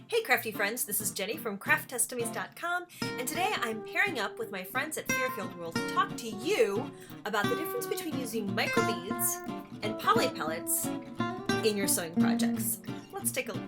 Hey crafty friends, this is Jenny from crafttestimonies.com, and today I'm pairing up with my friends at Fairfield World to talk to you about the difference between using microbeads and poly pellets in your sewing projects. Let's take a look.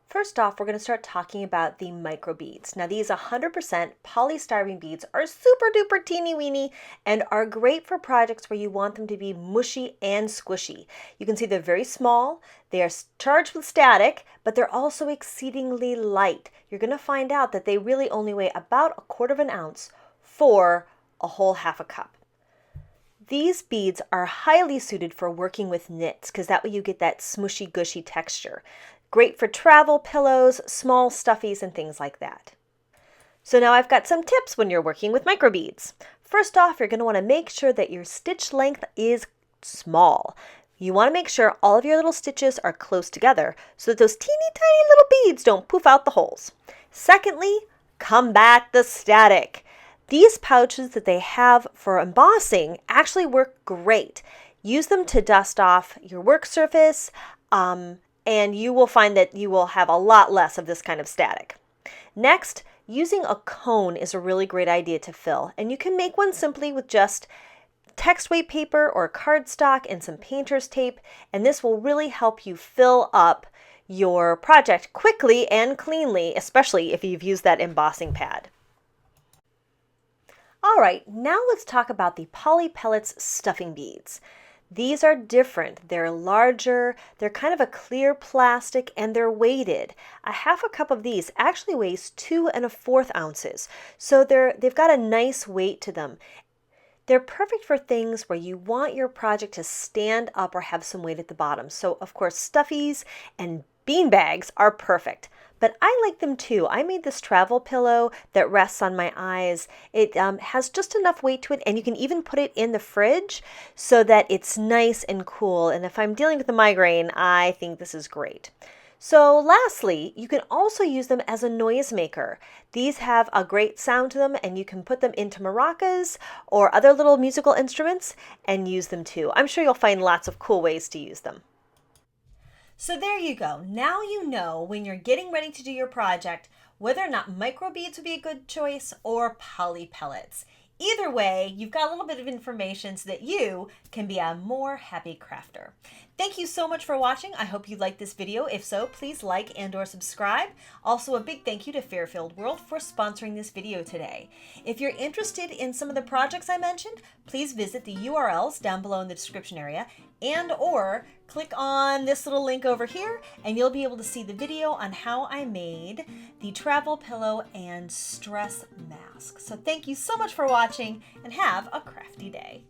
First off, we're going to start talking about the micro beads. Now these 100% polystyrene beads are super duper teeny weeny and are great for projects where you want them to be mushy and squishy. You can see they're very small, they are charged with static, but they're also exceedingly light. You're going to find out that they really only weigh about 1/4 of an ounce for a whole half a cup. These beads are highly suited for working with knits because that way you get that smushy gushy texture. Great for travel pillows, small stuffies, and things like that. So now I've got some tips when you're working with microbeads. First off, you're going to want to make sure that your stitch length is small. You want to make sure all of your little stitches are close together so that those teeny tiny little beads don't poof out the holes. Secondly, combat the static. These pouches that they have for embossing actually work great. Use them to dust off your work surface, and you will find that you will have a lot less of this kind of static. Next, using a cone is a really great idea to fill, and you can make one simply with just text weight paper or cardstock and some painter's tape, and this will really help you fill up your project quickly and cleanly, especially if you've used that embossing pad. All right, now let's talk about the Poly Pellets stuffing beads. These are different. They're larger, they're kind of a clear plastic, and they're weighted. A half a cup of these actually weighs 2 1/4 ounces. So they've got a nice weight to them. They're perfect for things where you want your project to stand up or have some weight at the bottom. So of course, stuffies and bean bags are perfect. But I like them too. I made this travel pillow that rests on my eyes. It has just enough weight to it, and you can even put it in the fridge so that it's nice and cool. And if I'm dealing with a migraine, I think this is great. So lastly, you can also use them as a noise maker. These have a great sound to them, and you can put them into maracas or other little musical instruments and use them too. I'm sure you'll find lots of cool ways to use them. So there you go. Now you know when you're getting ready to do your project whether or not microbeads would be a good choice or poly pellets. Either way, you've got a little bit of information so that you can be a more happy crafter. Thank you so much for watching. I hope you liked this video. If so, please like and/or subscribe. Also, a big thank you to Fairfield World for sponsoring this video today. If you're interested in some of the projects I mentioned, please visit the URLs down below in the description area and/or click on this little link over here and you'll be able to see the video on how I made the travel pillow and stress mask. So thank you so much for watching and have a crafty day.